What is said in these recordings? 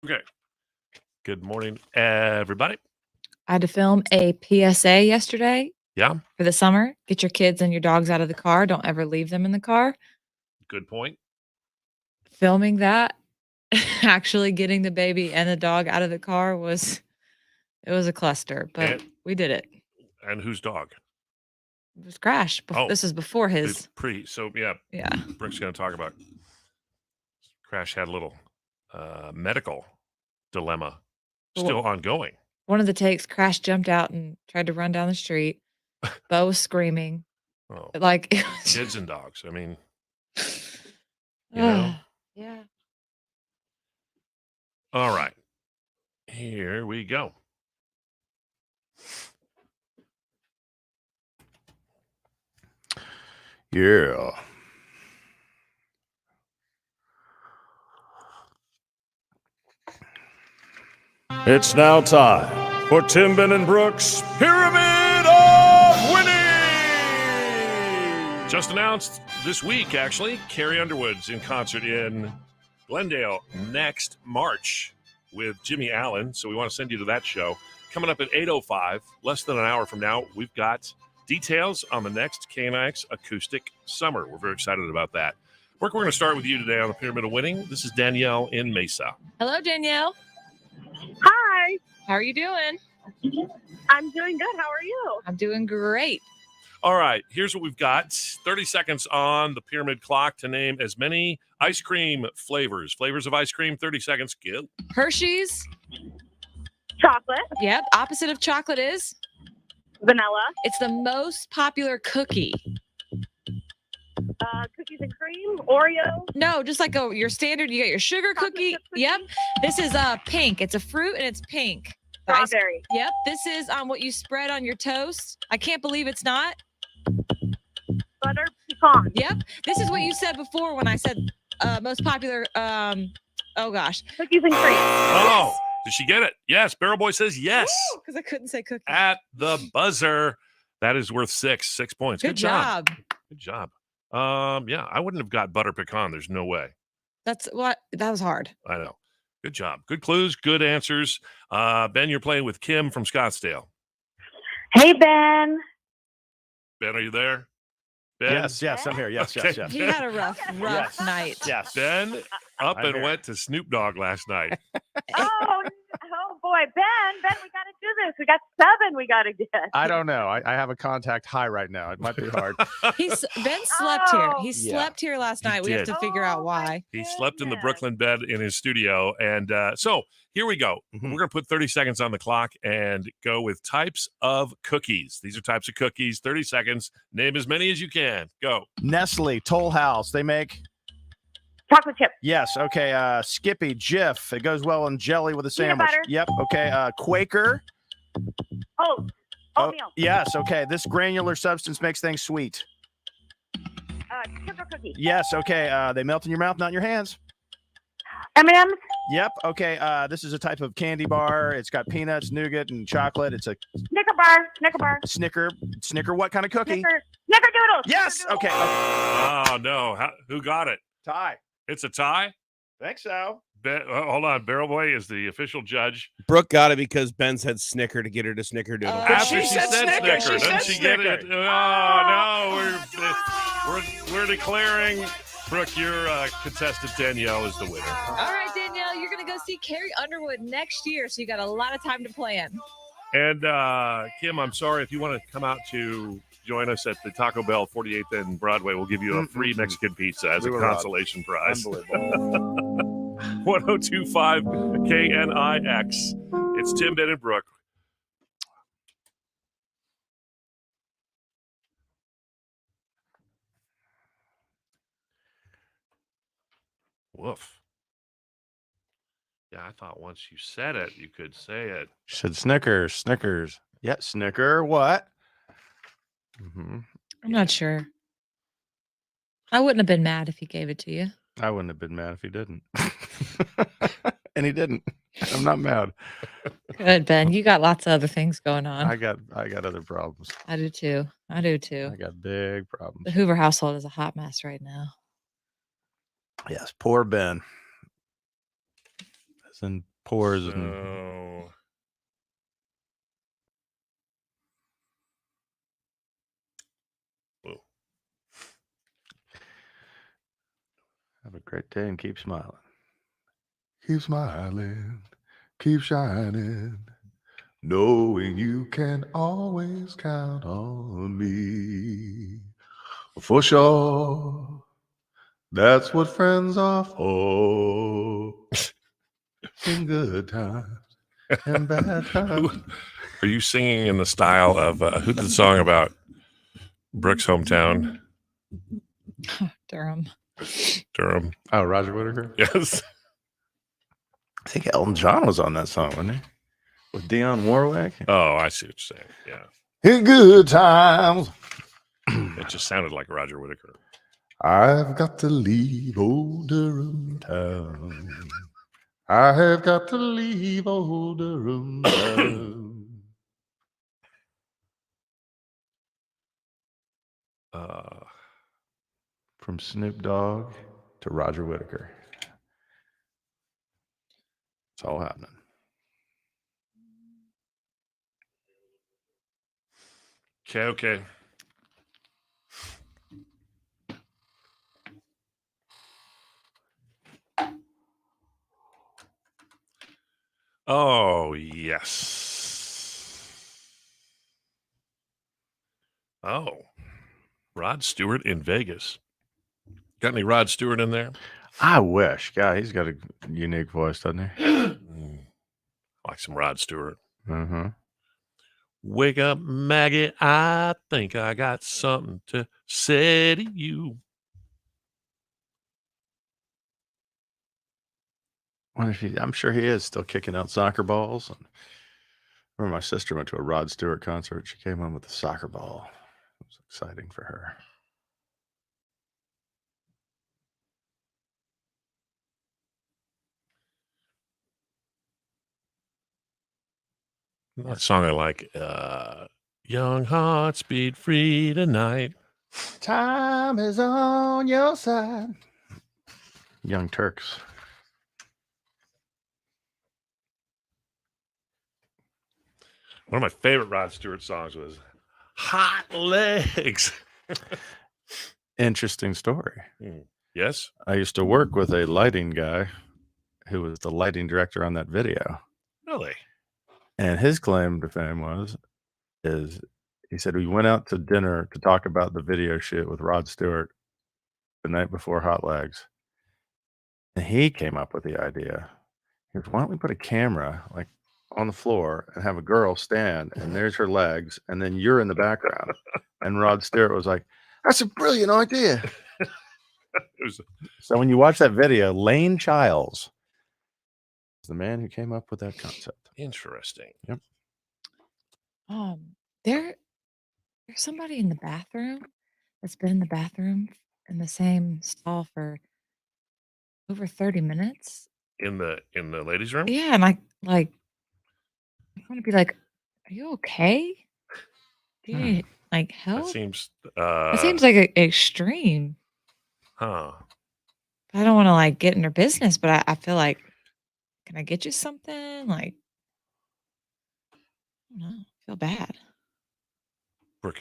Okay. Good morning, everybody. I had to film a PSA yesterday Yeah, for the summer. Get your kids and your dogs out of the car. Don't ever leave them in the car. good point. Filming that, actually getting the baby and the dog out of the car was a cluster, but we did it. And whose dog? It was Crash. Oh, This is before his. Yeah. Brooke's going to talk about Crash had a little medical dilemma still ongoing. One of the takes, Crash jumped out and tried to run down the street. Bo was screaming. Oh, like kids and dogs. I mean, you know. Yeah. All right. Here we go. Yeah. It's now time for Ben and Brooke's Pyramid of Winning! Just announced this week, actually, Carrie Underwood's in concert in Glendale next March with Jimmy Allen. So we want to send you to that show. Coming up at 8:05, less than an hour from now, we've got details on the next KNIX Acoustic Summer. We're very excited about that. Brooke, we're going to start with you today on the Pyramid of Winning. This is Danielle in Mesa. Hello, Danielle. Hi. How are you doing? I'm doing good. How are you? I'm doing great. All right, here's what we've got. 30 seconds on the pyramid clock to name as many ice cream flavors. Flavors of ice cream, 30 seconds. Go. Hershey's. Chocolate. Yep. Opposite of chocolate is? Vanilla. It's the most popular cookie. Cookies and cream. Oreo. No, just like your standard. You got your sugar cookie. Yep. This is pink. It's a fruit and it's pink. Strawberry. Yep. This is what you spread on your toast. I can't believe it's not. Butter pecan. Yep. This is what you said before when I said most popular. Oh gosh. Cookies and cream. Oh, did she get it? Yes. Barrel Boy says yes. Because I couldn't say cookie. At the buzzer. That is worth 6 points. Good job. Good job. Yeah, I wouldn't have got butter pecan. There's no way. That was hard. I know. Good job. Good clues. Good answers. Ben, you're playing with Kim from Scottsdale. Hey, Ben. Ben, are you there? Ben? Yes, I'm here. Yes. He had a rough night. Yes. Ben went to Snoop Dogg last night. Oh boy, Ben, we got to do this. We got 7 we got to get. I don't know. I have a contact high right now. It might be hard. Ben slept here. He slept here last night. We have to figure out why. He slept in the Brooklyn bed in his studio. And so here we go. Mm-hmm. We're going to put 30 seconds on the clock and go with types of cookies. These are types of cookies. 30 seconds. Name as many as you can. Go. Nestle, Toll House. They make chocolate chip. Yes. Okay. Skippy, Jif. It goes well in jelly with a sandwich. Butter. Yep. Okay. Quaker. Oatmeal. Yes. Okay. This granular substance makes things sweet. Sugar cookie. Yes. Okay. They melt in your mouth, not in your hands. M&M's. Yep. Okay. This is a type of candy bar. It's got peanuts, nougat, and chocolate. It's a Snicker bar. Snicker. What kind of cookie? Snickerdoodle. Yes. Okay. Oh no! Who got it? Tie. It's a tie. Think so. Hold on. Barrel Boy is the official judge. Brooke got it because Ben said Snicker to get her to Snickerdoodle. After she said Snicker. Doesn't she get it? Oh no! We're declaring Brooke, your contestant Danielle is the winner. All right, Danielle, you're going to go see Carrie Underwood next year, so you got a lot of time to plan. And Kim, I'm sorry if you want to come out to join us at the Taco Bell 48th and Broadway. We'll give you a free Mexican pizza as a consolation prize. Unbelievable. 1025 KNIX. It's Ben and Brooke. Woof. Yeah, I thought once you said it, you could say it. She said Snickers. Yeah, Snicker. What? Mm-hmm. I'm not sure. I wouldn't have been mad if he gave it to you. I wouldn't have been mad if he didn't. And he didn't. I'm not mad. Good, Ben. You got lots of other things going on. I got other problems. I do too. I got big problems. The Hoover household is a hot mess right now. Yes, poor Ben. As in pores and So, whoa. have a great day and keep smiling. Keep smiling, keep shining, knowing you can always count on me. For sure, that's what friends are for. In good times and bad times. Are you singing in the style of who did the song about Brooke's hometown, Durham. Durham? Oh, Roger Whittaker? Yes. I think Elton John was on that song, wasn't he? With Dionne Warwick. Oh, I see what you're saying. Yeah. In good times, It just sounded like Roger Whittaker. I've got to leave old Durham town. I have got to leave old Durham town. From Snoop Dogg to Roger Whittaker. It's all happening. Okay. Oh, yes. Oh, Rod Stewart in Vegas. Got any Rod Stewart in there? I wish. God, he's got a unique voice, doesn't he? Like some Rod Stewart. Mm-hmm. Wake up, Maggie. I think I got something to say to you. I'm sure he is still kicking out soccer balls. I remember my sister went to a Rod Stewart concert. She came home with a soccer ball. It was exciting for her. That song I like. Young hearts beat free tonight. Time is on your side. Young Turks. One of my favorite Rod Stewart songs was Hot Legs. Interesting story. Yes? I used to work with a lighting guy who was the lighting director on that video. Really? And his claim to fame is he said we went out to dinner to talk about the video shoot with Rod Stewart the night before Hot Legs. And he came up with the idea. He goes, why don't we put a camera like on the floor and have a girl stand and there's her legs and then you're in the background. And Rod Stewart was like, that's a brilliant idea. So when you watch that video, Lane Childs is the man who came up with that concept. Interesting. Yep. There's somebody in the bathroom that's been in the bathroom in the same stall for over 30 minutes. In the ladies' room? Yeah, and I want to be like, are you okay? Do you need like help? That seems It seems like extreme. Huh. I don't want to like get in her business, but I feel like, can I get you something? Like, I don't know. I feel bad.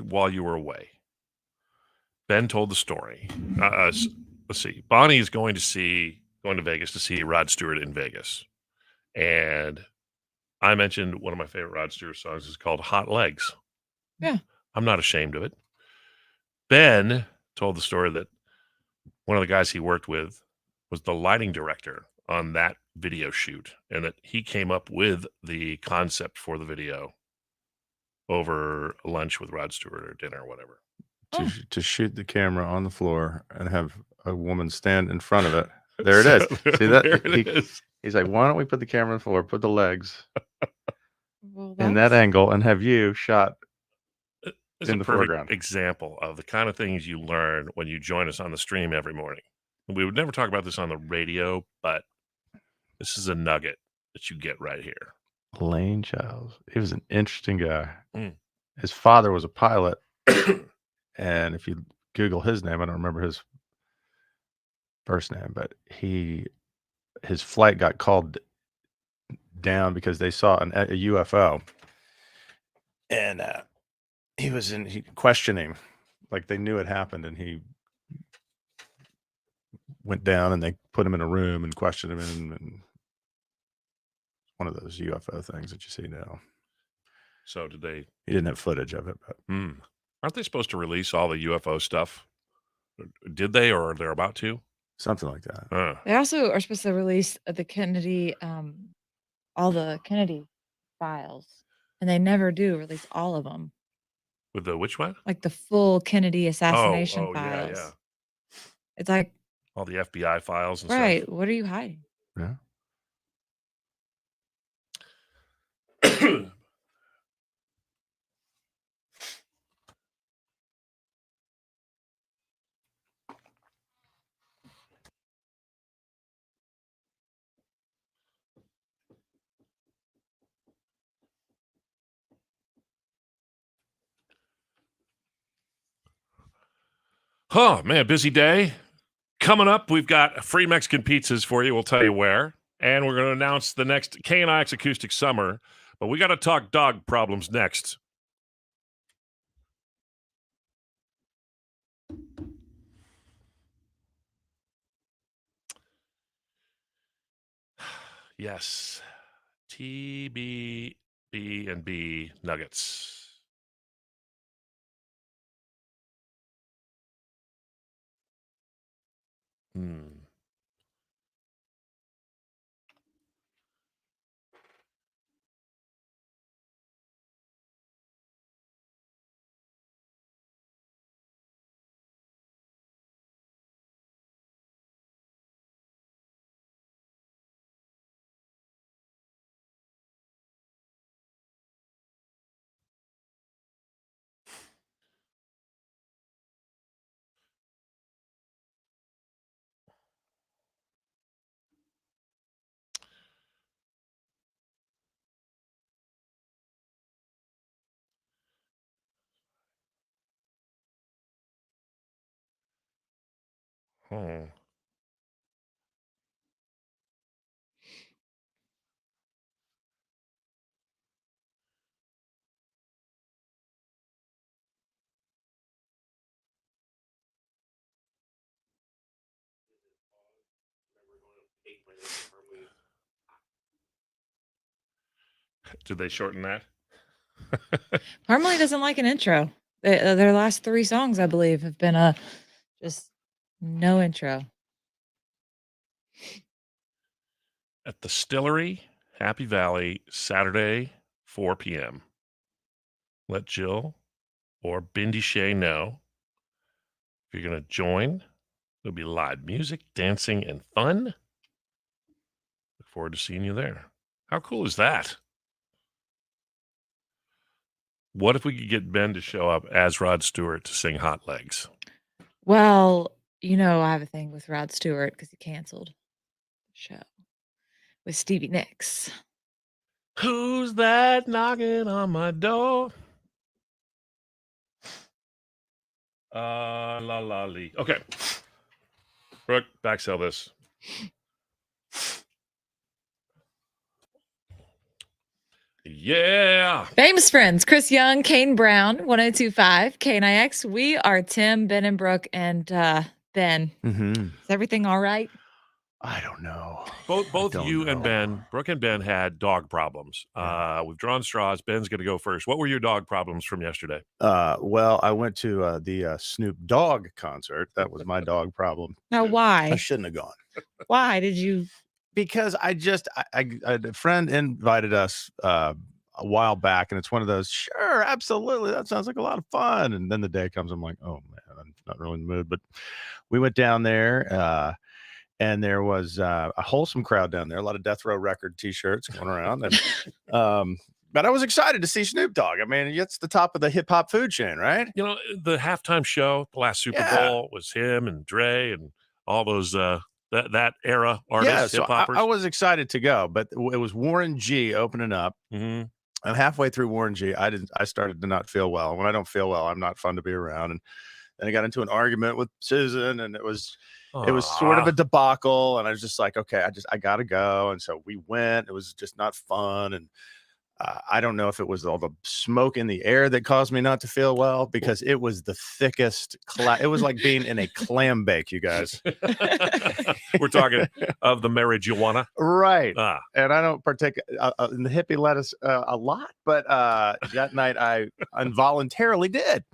While you were away, Ben told the story. Let's see. Bonnie is going to Vegas to see Rod Stewart in Vegas. And I mentioned one of my favorite Rod Stewart songs is called Hot Legs. Yeah. I'm not ashamed of it. Ben told the story that one of the guys he worked with was the lighting director on that video shoot, and that he came up with the concept for the video over lunch with Rod Stewart or dinner or whatever. To shoot the camera on the floor and have a woman stand in front of it. There it is. See that? He's like, why don't we put the camera on the floor, put the legs in that angle, and have you shot in the foreground? Example of the kind of things you learn when you join us on the stream every morning. We would never talk about this on the radio, but this is a nugget that you get right here. Lane Childs. He was an interesting guy. His father was a pilot. And if you Google his name, I don't remember his first name, but his flight got called down because they saw a UFO, and he questioning, like they knew it happened, and he went down and they put him in a room and questioned him, and one of those UFO things that you see now. So did they? He didn't have footage of it, but aren't they supposed to release all the UFO stuff? Did they, or they're about to? something like that. They also are supposed to release the Kennedy, all the Kennedy files, and they never do release all of them. With the which one? Like the full Kennedy assassination Oh, files. yeah. It's like, All the FBI files and right, stuff. what are you hiding? Yeah. Oh, man, busy day. Coming up, we've got free Mexican pizzas for you. We'll tell you where. And we're going to announce the next KNIX Acoustic Summer. But we got to talk dog problems next. Yes. TBB and B nuggets. Oh. Did they shorten that? Harmony doesn't like an intro. Their last 3 songs, I believe, have been just no intro. At the Stillery, Happy Valley, Saturday, 4 p.m. Let Jill or Bindi Shay know if you're going to join. There'll be live music, dancing, and fun. Look forward to seeing you there. How cool is that? What if we could get Ben to show up as Rod Stewart to sing Hot Legs? Well, I have a thing with Rod Stewart because he canceled the show with Stevie Nicks. Who's that knocking on my door? La la lee. Okay. Brooke, backsell this. Yeah. Famous friends, Chris Young, Kane Brown, 1025, KNIX. We are Tim, Ben and Brooke, and Ben. Is everything all right? I don't know. Both don't you and know. Ben, Brooke and Ben had dog problems. Yeah. We've drawn straws. Ben's going to go first. What were your dog problems from yesterday? Well, I went to the Snoop Dogg concert. That was my dog problem. Now, why? I shouldn't have gone. Why did you? Because a friend invited us a while back, and it's one of those, sure, absolutely, that sounds like a lot of fun. And then the day comes, I'm like, oh man, I'm not really in the mood. But we went down there, and there was a wholesome crowd down there, a lot of Death Row Record T-shirts going around. And, but I was excited to see Snoop Dogg. I mean, it's the top of the hip hop food chain, right? The halftime show, the last Super Bowl, was him and Dre and all those that era artists, so hip hoppers. I was excited to go, but it was Warren G opening up. Mm-hmm. And halfway through Warren G, I started to not feel well. When I don't feel well, I'm not fun to be around. And then I got into an argument with Susan, and it was It was sort of Aw. a debacle, and I was just like, okay, I gotta go. And so we went. It was just not fun, and I don't know if it was all the smoke in the air that caused me not to feel well, because it was the thickest. It was like being in a clam bake, you guys. We're talking of the marijuana. Right. Ah, And I don't partake in the hippie lettuce a lot, but that night I involuntarily did.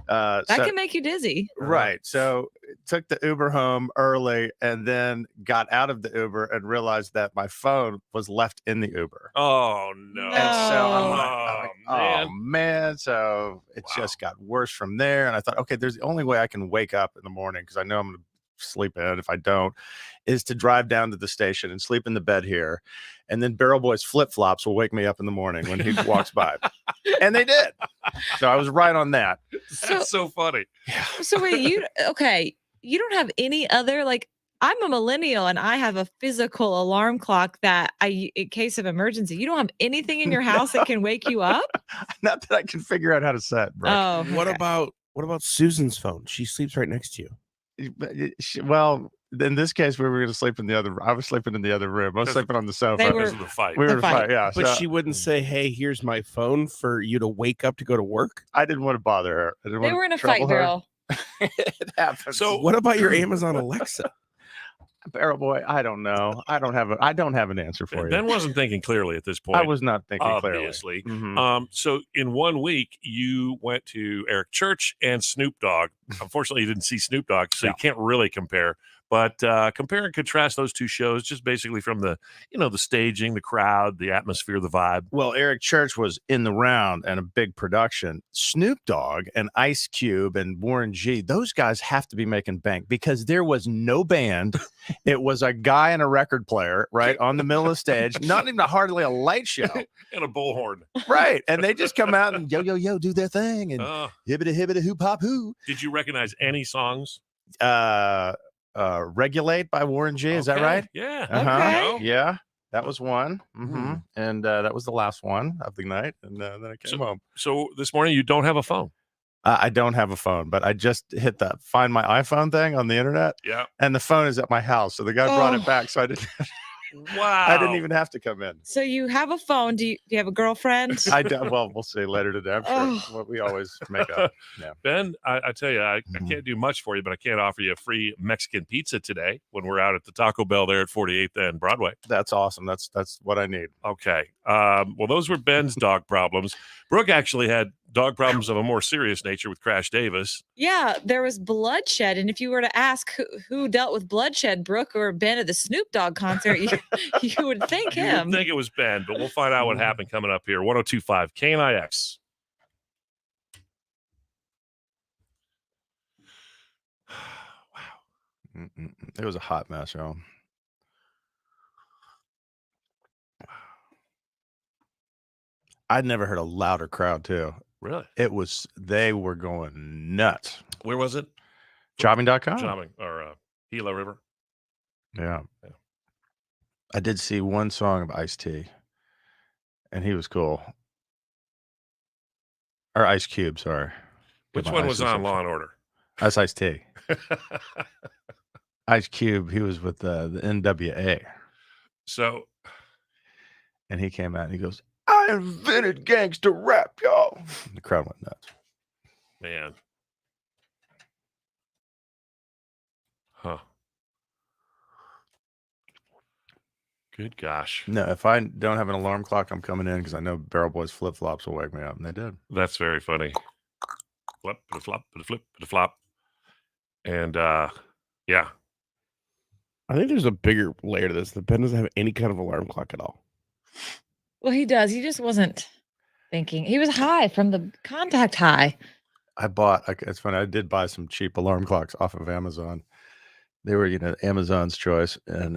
That can make you dizzy. Right. So took the Uber home early and then got out of the Uber and realized that my phone was left in the Uber. oh no. And so I'm No. like, man. oh man. So it just got worse from there. And I thought, okay, there's the only way I can wake up in the morning, because I know I'm going to sleep in if I don't, is to drive down to the station and sleep in the bed here. And then Barrel Boy's flip-flops will wake me up in the morning when he walks by. And they did. So I was right on that. That's so funny. So wait, you don't have any other, like, I'm a millennial and I have a physical alarm clock that in case of emergency, you don't have anything in your house that can wake you up? Not that I can figure out how to set, bro. Oh, What okay. about Susan's phone? She sleeps right next to you. Well, in this case, we were going to sleep in the other. I was sleeping in the other room. I was sleeping on the sofa. They Because were- of the fight. we were the to fight. fight, yeah. But So she wouldn't say, "Hey, here's my phone for you to wake up to go to work." I didn't want to bother her. I didn't They want were in to a fight, trouble her. Barrel. It happens. So- What about your Amazon Alexa? Barrel Boy, I don't know. I don't have an answer for you. Ben wasn't thinking clearly at this point. I was not thinking obviously. clearly. Mhm. So in 1 week, you went to Eric Church and Snoop Dogg. Unfortunately, you didn't see Snoop Dogg, so you can't really compare. But compare and contrast those two shows, just basically from the staging, the crowd, the atmosphere, the vibe. Well, Eric Church was in the round and a big production. Snoop Dogg and Ice Cube and Warren G, those guys have to be making bank, because there was no band. It was a guy and a record player, right, on the middle of the stage, not even hardly a light show. And a bullhorn. Right. And they just come out and yo, do their thing and Uh, hibbity hoop hop hoo. did you recognize any songs? Regulate by Warren G. Is that Okay, right? Yeah. Uh-huh. There you go. Yeah. That was one. Hmm. And that was the last one of the night. And then I came home. So this morning, you don't have a phone. I don't have a phone, but I just hit the find my iPhone thing on the internet, Yeah. and the phone is at my house. So the guy brought Oh. it back. So I didn't Wow. I didn't even have to come in. So you have a phone. Do you have a girlfriend? Well, we'll see later today. I'm sure. Oh. What we always make up. Yeah. Ben, I tell you, I Mhm. can't do much for you, but I can't offer you a free Mexican pizza today when we're out at the Taco Bell there at 48th and Broadway. That's awesome. That's what I need. Okay. Well, those were Ben's dog problems. Brooke actually had dog problems of a more serious nature with Crash Davis. Yeah, there was bloodshed. And if you were to ask who dealt with bloodshed, Brooke or Ben at the Snoop Dogg concert, you would think You would him. think it was Ben, but we'll find out what happened coming up here. 1025 KNIX. It was a hot mess, y'all. I'd never heard a louder crowd too. Really? They were going nuts. Where was it? Jobbing.com. Jobbing or Gila River. Yeah. Yeah. I did see one song of Ice-T, and he was cool. Or Ice Cube, sorry. Which Get my one was Ices on up. Law and Order? That's Ice-T. Ice Cube, he was with the NWA, So and he came out and he goes, "I invented gangster rap, y'all." The crowd went nuts. man. Huh. Good gosh. No, if I don't have an alarm clock, I'm coming in because I know Barrel Boy's flip flops will wake me up, and they did. That's very funny. Flip, but a flop, but a flip, but a flop. And yeah. I think there's a bigger layer to this. The Ben doesn't have any kind of alarm clock at all. Well, he does. He just wasn't thinking. He was high from the contact high. It's funny, I did buy some cheap alarm clocks off of Amazon. They were, Amazon's choice, and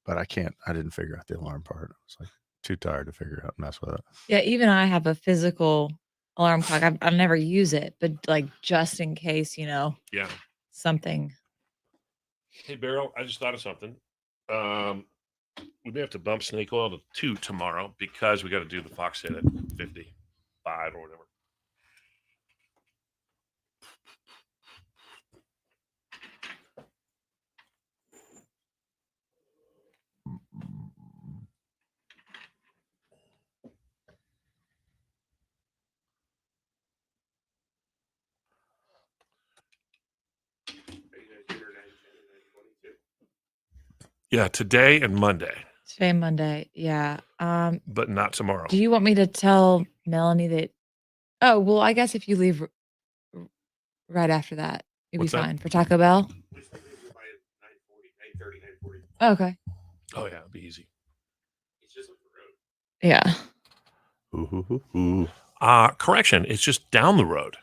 but I didn't figure out the alarm part. I was like too tired to figure out and mess with it. Yeah, even I have a physical alarm clock. I'll never use it, but like just in case, Yeah. something. Hey, Beryl, I just thought of something. We may have to bump Snake Oil to 2 tomorrow because we got to do the Fox hit at 55 or whatever. Yeah, today and Monday, Today, Monday. Yeah. but not tomorrow. Do you want me to tell Melanie that? Oh, well, I guess if you leave r- right after that, you'll What's be that? fine for Taco Bell. Okay. Oh yeah, it'll be easy. Yeah. Ooh. Correction, it's just down the road.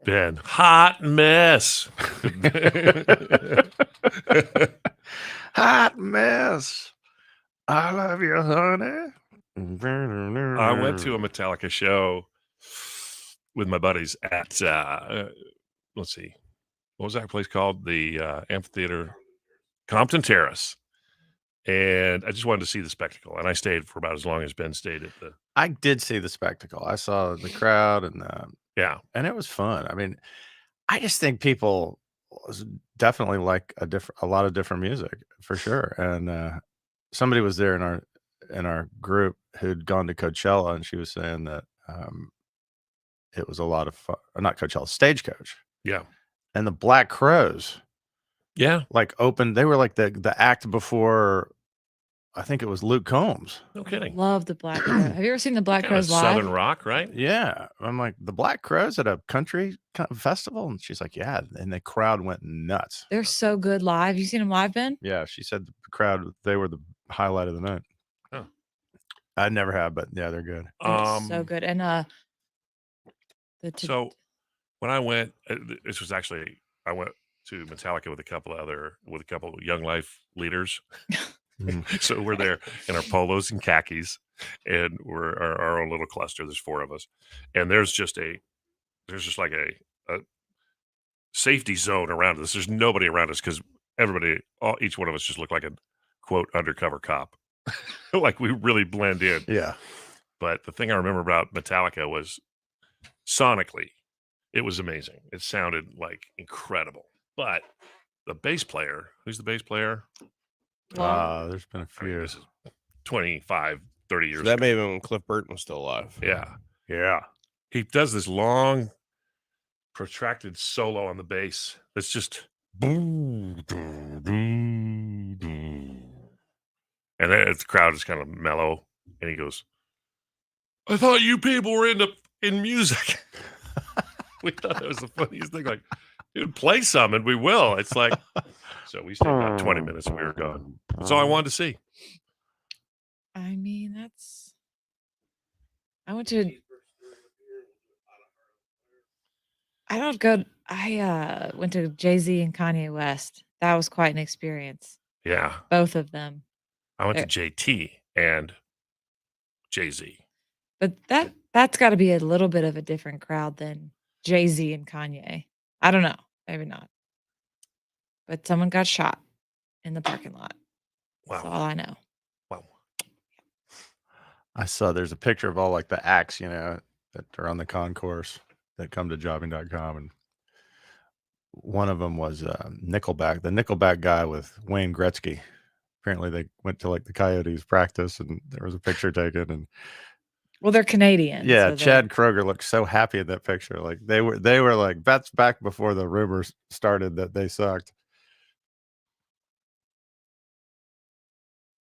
Ben, hot mess. Hot mess. I love you, honey. I went to a Metallica show with my buddies at let's see, what was that place called? The amphitheater, Compton Terrace. And I just wanted to see the spectacle, and I stayed for about as long as Ben stayed at the. I did see the spectacle. I saw the crowd, Yeah, and it was fun. I mean, I just think people definitely like a lot of different music for sure. And somebody was there in our group who'd gone to Coachella, and she was saying that it was a lot of fun. Not Coachella, Stagecoach, yeah, and the Black Crows yeah. like opened. They were like the act before. I think it was Luke Combs. No kidding. Love the Black Crow. Have you ever seen the Black Kind of Crows live? Southern rock, right? Yeah, I'm like the Black Crows at a country festival, and she's like, yeah, and the crowd went nuts. They're so good live. You seen them live, Ben? Yeah, she said the crowd, they were the highlight of the night. Oh. I never have, but yeah, they're good. They're so good. And So when I went, this was actually I went to Metallica with a couple of Young Life leaders. So we're there in our polos and khakis, and we're our own little cluster. There's 4 of us, and there's just like a safety zone around us. There's nobody around us because each one of us just looked like a quote undercover cop, like we really blend in. Yeah. But the thing I remember about Metallica was sonically, it was amazing. It sounded like incredible. But the bass player, who's the bass player? There's been a I mean, few. this is 25, 30 years So that ago. may have been when Cliff Burton was still alive. Yeah. Yeah. He does this long, protracted solo on the bass that's just. And then the crowd is kind of mellow. And he goes, I thought you people were in music. We thought that was the funniest thing. Like, dude, play some and we will. It's like, so we stayed about 20 minutes and we were gone. That's all I wanted to see. I mean, I went to Jay-Z and Kanye West. That was quite an experience. Yeah. Both of them. I went to JT and Jay-Z. But that's got to be a little bit of a different crowd than Jay-Z and Kanye. I don't know. Maybe not. But someone got shot in the parking lot. Wow. That's all I know. Wow. I saw there's a picture of all like the acts, that are on the concourse that come to jobbing.com. And one of them was Nickelback, the Nickelback guy with Wayne Gretzky. Apparently they went to like the Coyotes practice and there was a picture taken. And Well, they're Canadian. yeah, so Chad Kroger looked so happy in that picture. Like they were like, that's back before the rumors started that they sucked.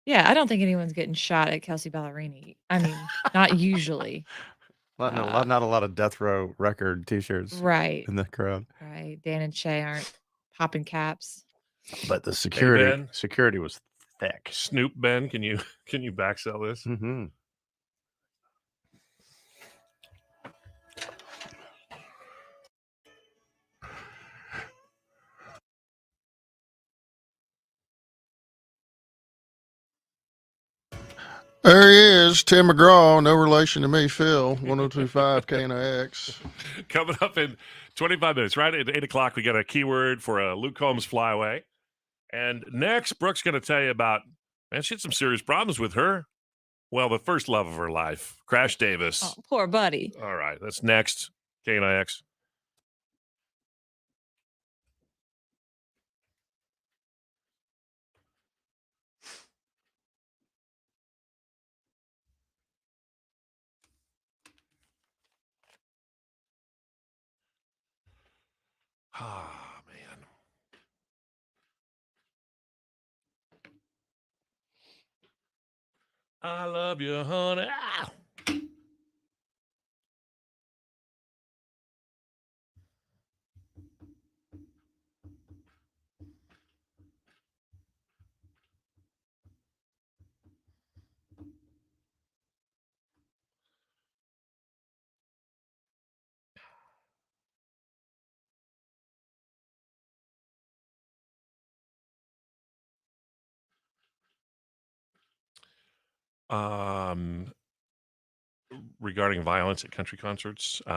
Yeah, I don't think anyone's getting shot at Kelsey Ballerini. I mean, not usually. Not a lot of Death Row record T-shirts Right. in the crowd. Right. Dan and Shay aren't popping caps. But the Ben. security was thick. Snoop Ben, can you back sell this? Mm-hmm. There he is, Tim McGraw, no relation to me, Phil, 1025 KNIX. Coming up in 25 minutes, right at 8 o'clock, we got a keyword for a Luke Combs flyaway. And next, Brooke's going to tell you about, man, she had some serious problems with her. Well, the first love of her life, Crash Davis. Oh, poor buddy. All right, that's next, KNIX. Ah, man. I love you, honey. Ah! Regarding violence at country concerts, there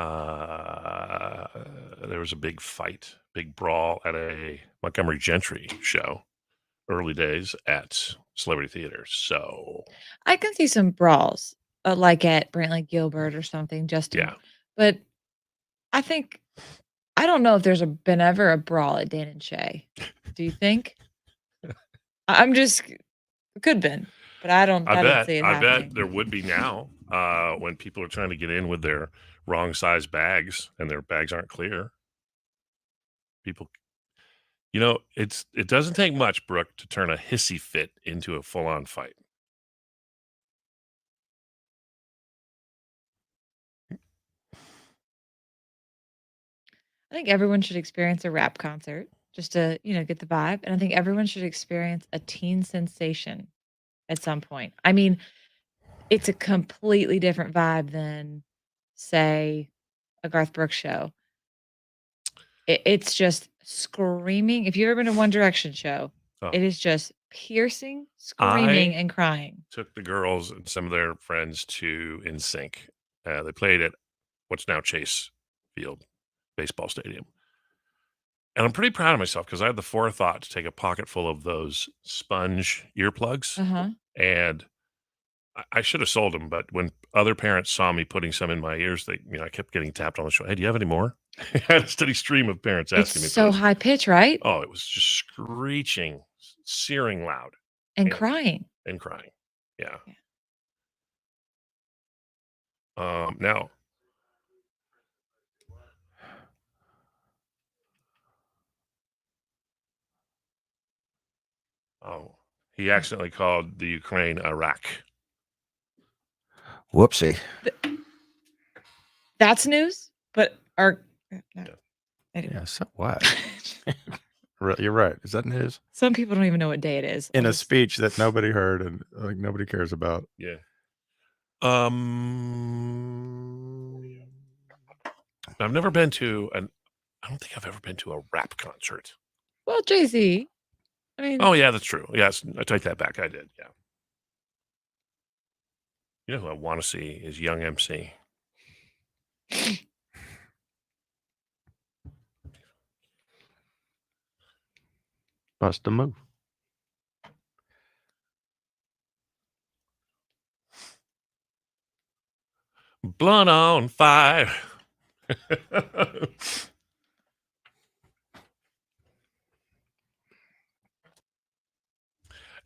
was a big fight, big brawl at a Montgomery Gentry show, early days at Celebrity Theater. So, I can see some brawls, like at Brantley Gilbert or something, Justin. yeah. But I think I don't know if there's been ever a brawl at Dan and Shay. Do you think? I'm just could been, but I don't see it I happening. bet there would be now when people are trying to get in with their wrong size bags and their bags aren't clear. People, it doesn't take much, Brooke, to turn a hissy fit into a full on fight. I think everyone should experience a rap concert just to, get the vibe. And I think everyone should experience a teen sensation at some point. I mean, it's a completely different vibe than, say, a Garth Brooks show. It's just screaming. If you've ever been to One Direction show, Oh. it is just piercing, screaming, and crying. Took the girls and some of their friends to NSYNC. They played at what's now Chase Field baseball stadium. And I'm pretty proud of myself because I had the forethought to take a pocket full of those sponge earplugs. Uh-huh. And I should have sold them, but when other parents saw me putting some in my ears, I kept getting tapped on the shoulder. Hey, do you have any more? I had a steady stream of parents asking me. It's so high pitch, right? Oh, it was just screeching, searing loud. And crying. And crying. Yeah. Now, he accidentally called the Ukraine Iraq. Whoopsie. That's news, but Yeah, so what? You're right. Is that news? Some people don't even know what day it is. In a speech that nobody heard and nobody cares about. Yeah. I've never been to I don't think I've ever been to a rap concert. Well, Jay-Z. I mean, oh yeah, that's true. Yes, I take that back. I did. Yeah. You know who I want to see is Young MC. Bust a move. Blood on fire.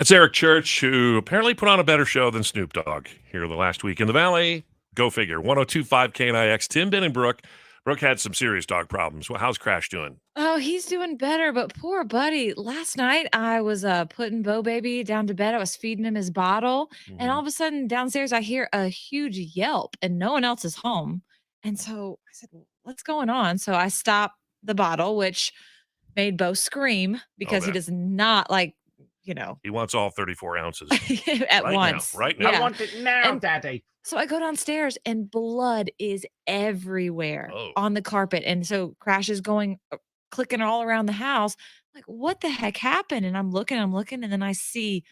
It's Eric Church, who apparently put on a better show than Snoop Dogg here the last week in the Valley. Go figure. 102.5 KNIX. Tim, Ben, and Brooke. Brooke had some serious dog problems. Well, how's Crash doing? Oh, he's doing better, but poor buddy. Last night I was putting Bo Baby down to bed. I was feeding him his bottle, and all of a sudden downstairs I hear a huge yelp, and no one else is home. And so I said, "What's going on?" So I stopped the bottle, which made Bo scream because he does not like, he wants all 34 ounces at right once. Now, right now. Yeah. I want it now, Daddy. So I go downstairs and blood is everywhere on the carpet. And so Crash is going, clicking all around the house. Like, what the heck happened? And I'm looking, and then I see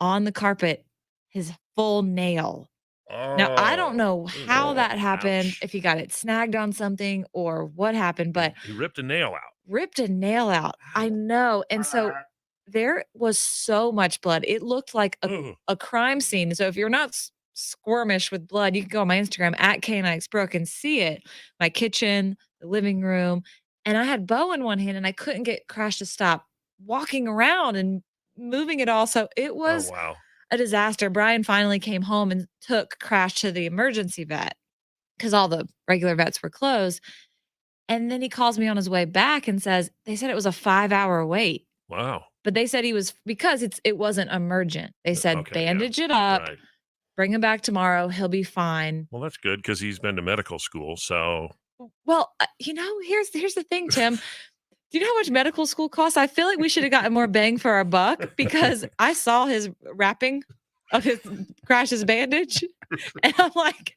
on the carpet his full nail. Now, I don't know how that happened, if he got it snagged on something or what happened, but he ripped a nail out. I know. And so there was so much blood. It looked like a crime scene. So if you're not squirmish with blood, you can go on my Instagram at KNIXBrooke and see it. My kitchen, the living room. And I had Bo in one hand and I couldn't get Crash to stop walking around and moving it all. So it was a disaster. Brian finally came home and took Crash to the emergency vet because all the regular vets were closed. And then he calls me on his way back and says, they said it was a 5-hour wait. Wow. But they said he was, because it wasn't emergent. They said, Okay, yeah. bandage it up, Right. bring him back tomorrow. He'll be fine. Well, that's good because he's been to medical school. So Well, here's the thing, Tim. Do you know how much medical school costs? I feel like we should have gotten more bang for our buck because I saw his wrapping of Crash's bandage. And I'm like,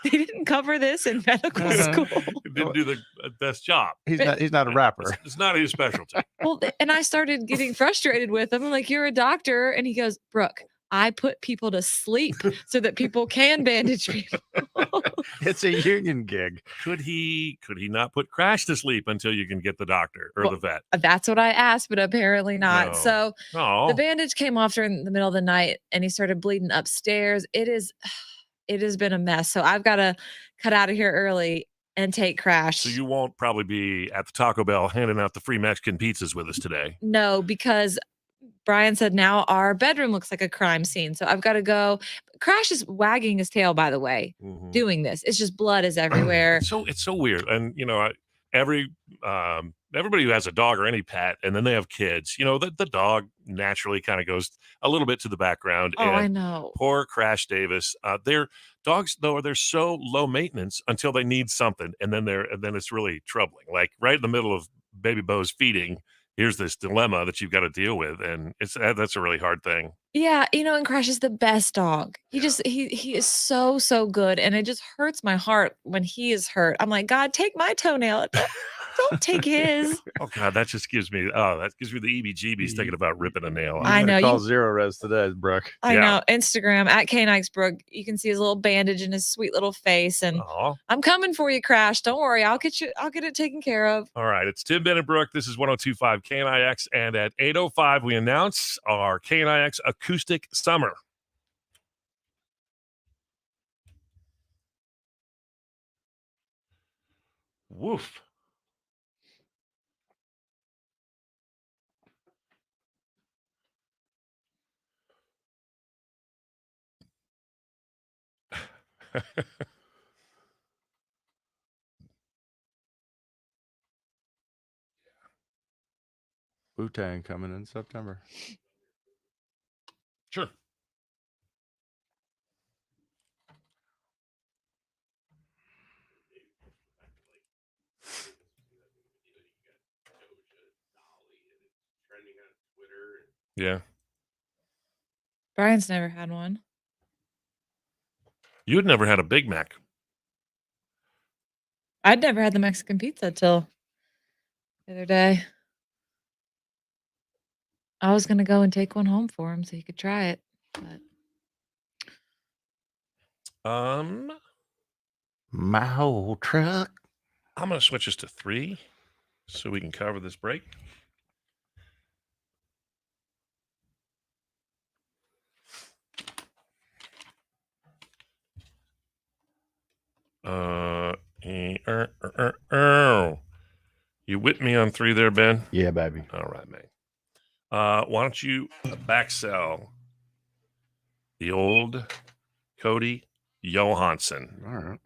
they didn't cover this in medical school. he didn't do the best job. He's not a rapper. It's not his specialty. Well, and I started getting frustrated with him. I'm like, you're a doctor. And he goes, Brooke, I put people to sleep so that people can bandage people. It's a union gig. Could he not put Crash to sleep until you can get the doctor or the vet? That's what I asked, but apparently not. No. So Oh, the bandage came off during the middle of the night and he started bleeding upstairs. It has been a mess. So I've got to cut out of here early and take Crash. so you won't probably be at the Taco Bell handing out the free Mexican pizzas with us today. No, because Brian said now our bedroom looks like a crime scene. So I've got to go. Crash is wagging his tail, by the way, Mhm. doing this. It's just blood is everywhere. So it's so weird. And, everybody who has a dog or any pet, and then they have kids, the dog naturally kind of goes a little bit to the background. Oh, and I know. Poor Crash Davis. Their dogs, though, they're so low maintenance until they need something. And then it's really troubling. Like right in the middle of Baby Bo's feeding, here's this dilemma that you've got to deal with. And that's a really hard thing. Yeah, and Crash is the best dog. He he is so, so good. And it just hurts my heart when he is hurt. I'm like, God, take my toenail. Don't take his. Oh God, that gives me the EBGBs thinking about ripping a nail off. I know, Call Zero Res today, Brooke. I Yeah. know. Instagram at Brooke. You can see his little bandage and his sweet little face. And Aw. I'm coming for you, Crash. Don't worry. I'll get it taken care of. All right, it's Tim, Ben and Brooke. This is 102.5 KNIX, and at 8:05 we announce our KNIX Acoustic Summer. Woof. Wu-Tang coming in September. Sure. Yeah. Brian's never had one. You had never had a Big Mac. I'd never had the Mexican pizza till the other day. I was going to go and take one home for him so he could try it. But My old truck. I'm going to switch this to 3 so we can cover this break. You with me on 3 there, Ben? Yeah, baby. All right, man. Why don't you back sell the old Cody Johansson? All right.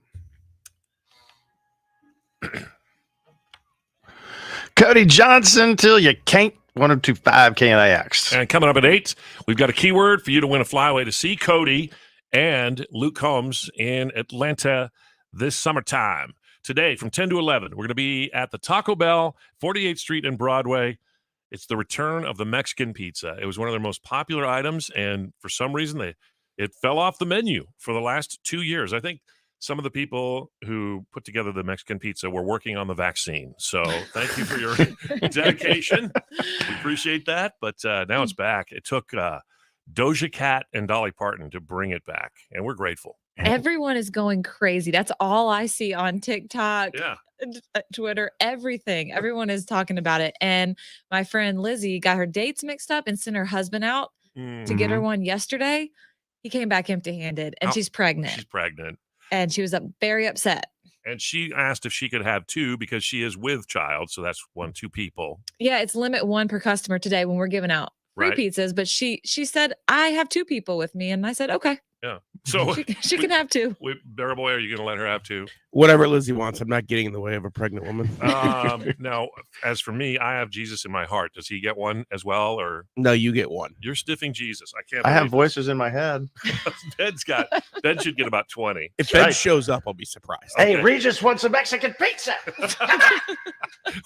Cody Johnson till you can't. 102.5 KNIX. And coming up at 8, we've got a keyword for you to win a flyaway to see Cody and Luke Combs in Atlanta this summertime. Today from 10 to 11, we're going to be at the Taco Bell, 48th Street and Broadway. It's the return of the Mexican pizza. It was one of their most popular items, and for some reason, it fell off the menu for the last 2 years. I think some of the people who put together the Mexican pizza were working on the vaccine. So thank you for your dedication. We appreciate that. But now it's back. It took Doja Cat and Dolly Parton to bring it back, and we're grateful. everyone is going crazy. That's all I see on TikTok, Yeah. Twitter, everything. Everyone is talking about it. And my friend Lizzie got her dates mixed up and sent her husband out to get her one yesterday. He came back empty-handed, and she's pregnant. She's pregnant. And she was very upset. And she asked if she could have 2 because she is with child. So that's 2 people. Yeah, it's limit 1 per customer today when we're giving out free Right. pizzas. But she said, I have 2 people with me. And I said, okay. Yeah. So She can have two. Bear Boy, are you going to let her have two? Whatever Lizzie wants. I'm not getting in the way of a pregnant woman. Now, as for me, I have Jesus in my heart. Does he get one as well, or No, you get one. you're stiffing Jesus? I can't. I have believe voices in my head. this. Ben should get about 20. If Ben right. shows up, I'll be surprised. Okay. Hey, Regis wants a Mexican pizza.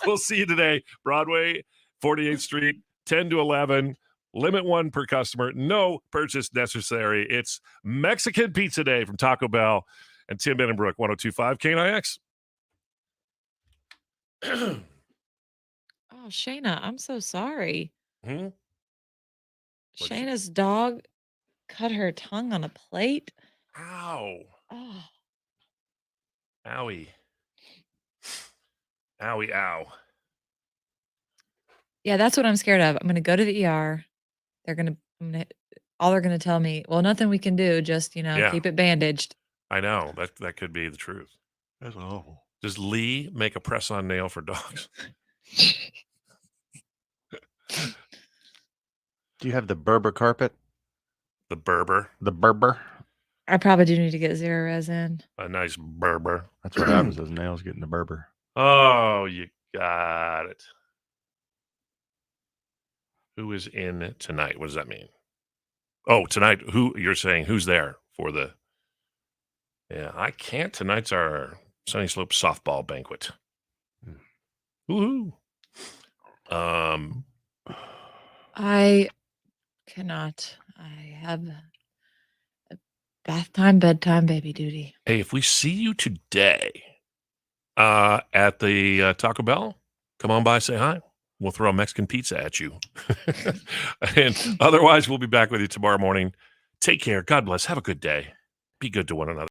We'll see you today. Broadway, 48th Street, 10 to 11. Limit one per customer. No purchase necessary. It's Mexican Pizza Day from Taco Bell and Tim, Ben and Brooke, 102.5 KNIX. Oh, Shayna, I'm so sorry. Hmm? What'd you- Shayna's dog cut her tongue on a plate. Ow. Oh, Owie. Owie, ow. yeah, that's what I'm scared of. I'm gonna go to the ER. All they're gonna tell me, well, nothing we can do. Just Yeah. keep it bandaged. I know. That could be the truth. That's awful. Does Lee make a press-on nail for dogs? Do you have the Berber carpet? The Berber. The Berber? I probably do need to get zero res in. A nice Berber. That's what happens. Those nails get in the Berber. Oh, you got it. Who is in tonight? What does that mean? Oh, tonight, you're saying who's there for the... Yeah, I can't. Tonight's our Sunny Slope softball banquet. Woohoo. I cannot. I have a bath time, bedtime, baby duty. Hey, if we see you today at the Taco Bell, come on by, say hi. We'll throw a Mexican pizza at you. And otherwise, we'll be back with you tomorrow morning. Take care. God bless. Have a good day. Be good to one another.